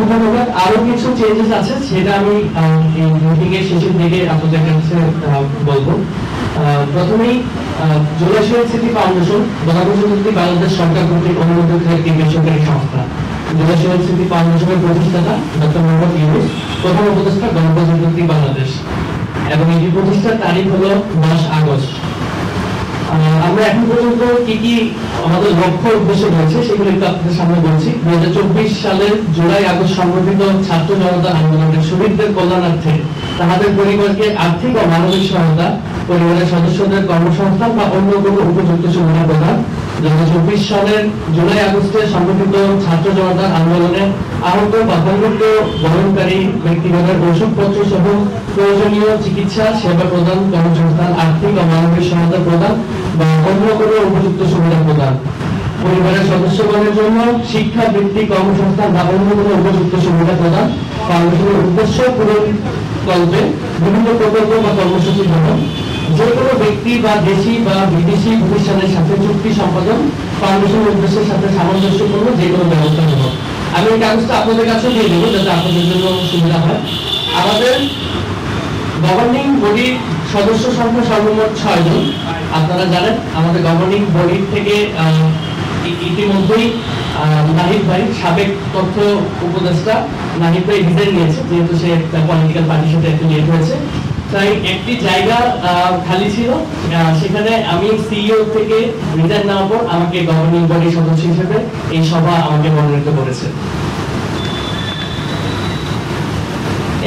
সুবিধা হবে। আরো কিছু চেঞ্জেস আছে, সেটা আমি এই মিটিং এর শেষের দিকে আপনাদের কাছে বলবো। প্রথমেই জুলাই শহীদ স্মৃতি ফাউন্ডেশন গণপ্রজাতন্ত্রী বাংলাদেশ সরকার কর্তৃক অনুমোদিত একটি বেসরকারি সংস্থা। জুলাই শহীদ স্মৃতি ফাউন্ডেশনের প্রতিষ্ঠাতা ডক্টর মোহাম্মদ ইউনূস, প্রথম উপদেষ্টা গণপ্রজাতন্ত্রী বাংলাদেশ, এবং এটি প্রতিষ্ঠার তারিখ হলো 10 আগস্ট। আমরা এখন পর্যন্ত কি কি আমাদের লক্ষ্য উদ্দেশ্য রয়েছে সেগুলো একটু আপনাদের সামনে বলছি। 2024 সালের জুলাই আগস্ট সংগঠিত ছাত্র জনতা আন্দোলনের শহীদদের কল্যাণার্থে তাদের পরিবারকে আর্থিক ও মানবিক সহায়তা, পরিবারের সদস্যদের কর্মসংস্থান বা অন্য কোনো উপযুক্ত সুবিধা প্রদান, 2024 সালের জুলাই আগস্টে সংগঠিত ছাত্র জনতা আন্দোলনে আহত বা বন্ধুত্ব বহনকারী ব্যক্তিগতের ওষুধপত্র সহ প্রয়োজনীয় চিকিৎসা সেবা প্রদান, কর্মসংস্থান, আর্থিক ও মানবিক সহায়তা প্রদান বা অন্য কোনো উপযুক্ত সুবিধা প্রদান, পরিবারের সদস্যগণের জন্য শিক্ষা বৃত্তি, কর্মসংস্থান বা অন্য কোনো উপযুক্ত সুবিধা প্রদান, ফাউন্ডেশনের উদ্দেশ্য পূরণকল্পে বিভিন্ন প্রকল্প বা কর্মসূচি গ্রহণ, যে কোনো ব্যক্তি বা দেশি বা বিদেশি প্রতিষ্ঠানের সাথে চুক্তি সম্পাদন, ফাউন্ডেশনের উদ্দেশ্যের সাথে সামঞ্জস্যপূর্ণ যে কোনো ব্যবস্থা নেব। আমি এই কাগজটা আপনাদের কাছে দিয়ে দেবো যাতে আপনাদের জন্য সুবিধা হয়। আমাদের গভর্নিং বডির সদস্য সংখ্যা সর্বমোট 6 জন। আপনারা জানেন আমাদের গভর্নিং বডির থেকে ইতিমধ্যেই নাহিদ ভাই, সাবেক তথ্য উপদেষ্টা নাহিদ ভাই রিজাইন নিয়েছে, যেহেতু সে একটা পলিটিক্যাল পার্টির সাথে অ্যাফিলিয়েট হয়েছে। তাই একটি জায়গা খালি ছিল, সেখানে আমি সিইও থেকে রিজাইন নেওয়ার পর আমাকে গভর্নিং বডির সদস্য হিসেবে এই সভা আমাকে মনোনীত করেছে।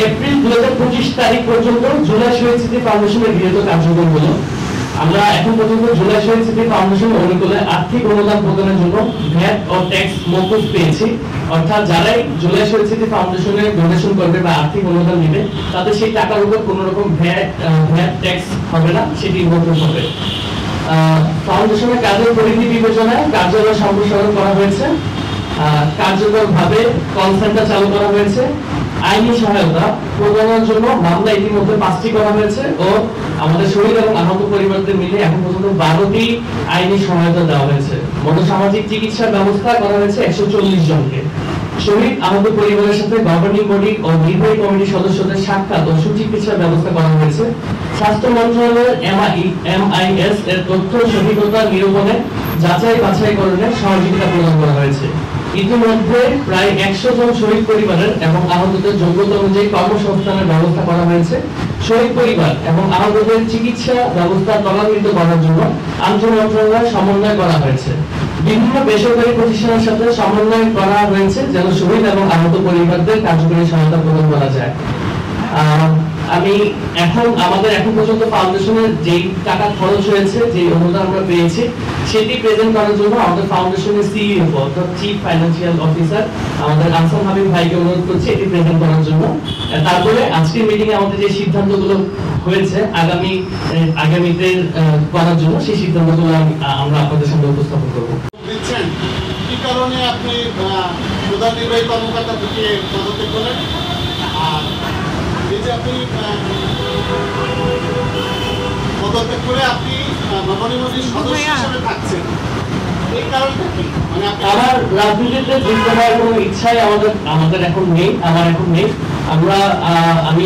এপ্রিল 2025 তারিখ পর্যন্ত জুলাই শহীদ স্মৃতি ফাউন্ডেশনের গৃহীত কার্যক্রম হলো, আমরা এখন পর্যন্ত জুলাই শহীদ স্মৃতি ফাউন্ডেশনের অনুকূলে আর্থিক অনুদান প্রদানের জন্য ভ্যাট ও ট্যাক্স মওকুফ পেয়েছি। অর্থাৎ যারাই জুলাই শহীদ স্মৃতি ফাউন্ডেশনে ডোনেশন করবে বা আর্থিক অনুদান দিবে, তাদের সেই টাকার উপর কোনো রকম ভ্যাট ট্যাক্স হবে না, সেটি মওকুফ হবে। ফাউন্ডেশনের কাজের পরিধি বিবেচনায় কার্যালয় সম্প্রসারণ করা হয়েছে, কার্যকরভাবে কল সেন্টার চালু করা হয়েছে, আইনি সহায়তা প্রদানের জন্য মামলা ইতিমধ্যে 5টি করা হয়েছে ও আমাদের শহীদ এবং আহত পরিবারদের মিলে এখন পর্যন্ত 12টি আইনি সহায়তা দেওয়া হয়েছে। মনোসামাজিক চিকিৎসার ব্যবস্থা করা হয়েছে 140 জনকে। শহীদ আহত পরিবারের সাথে গভর্নিং বডি ও নির্বাহী কমিটির সদস্যদের সাক্ষাৎ ও সুচিকিৎসার ব্যবস্থা করা হয়েছে। স্বাস্থ্য মন্ত্রণালয়ের MIS এর তথ্য সঠিকতা নিরূপণে যাচাই বাছাইকরণে সহযোগিতা প্রদান করা হয়েছে। ইতিমধ্যে প্রায় 100 জন শহীদ পরিবারের এবং আহতদের যোগ্যতা অনুযায়ী কর্মসংস্থানের ব্যবস্থা করা হয়েছে। শহীদ পরিবার এবং আহতদের চিকিৎসা ব্যবস্থা ত্বরান্বিত করার জন্য আন্তঃমন্ত্রণালয় সমন্বয় করা হয়েছে। বিভিন্ন বেসরকারি প্রতিষ্ঠানের সাথে সমন্বয় করা হয়েছে যেন শহীদ এবং আহত পরিবারদের কার্যকরী সহায়তা প্রদান করা যায়। আমি আমাদের এখন পর্যন্ত ফাউন্ডেশনের যে টাকা খরচ হয়েছে, যে অনুদান আমরা পেয়েছি, সেটি প্রেজেন্ট করার জন্য আমাদের ফাউন্ডেশনের সিইও অর্থাৎ চিফ ফাইন্যান্সিয়াল অফিসার আমাদের আনসার হাবিব ভাইকে অনুরোধ করছি এটি প্রেজেন্ট করার জন্য। তারপরে আজকের মিটিং এ আমাদের যে সিদ্ধান্তগুলো হয়েছে আগামীতে করার জন্য, সেই সিদ্ধান্তগুলো আমরা আপনাদের সামনে উপস্থাপন করব। কি কারণে আপনি প্রধান নির্বাহী কর্মকর্তা থেকে পদত্যাগ করলেন? আর এই যে আপনি পদত্যাগ করে আপনি নবনির্বাচিত সদস্য হিসেবে থাকছেন, এই কারণটা কি? মানে আমার রাজনীতিতে যুক্ত হওয়ার কোনো ইচ্ছাই আমাদের এখন নেই, আমি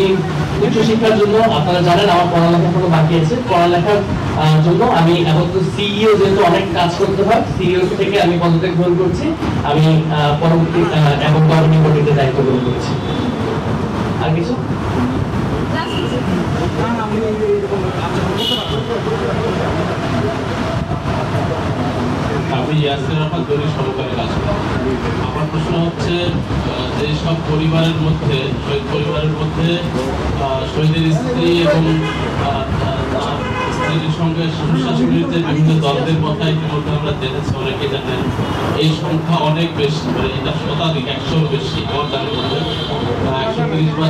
উচ্চশিক্ষার জন্য, আপনারা জানেন আমার পড়ালেখা কোনো বাকি আছে, পড়ালেখার জন্য আমি এখন তো সিইও, যেহেতু অনেক কাজ করতে হয়, সিইও থেকে আমি পদত্যাগ গ্রহণ করছি। আমি পরবর্তী এবং গভর্নিং বডিতে দায়িত্ব গ্রহণ করছি। আর কিছু আমি ইয়াসির আহমদ দড়ি সহকারী কাজ করি। আমার প্রশ্ন হচ্ছে, যেসব পরিবারের মধ্যে শহীদের স্ত্রী এবং স্ত্রীর সঙ্গে স্বামী-শাশুড়িতে বিভিন্ন দ্বন্দ্বের কথা ইতিমধ্যে আমরা জেনেছি, অনেকে জানেন এই সংখ্যা অনেক বেশি, মানে এটা শতাধিক, 100 বেশি। আমার জানার মধ্যে 130 বা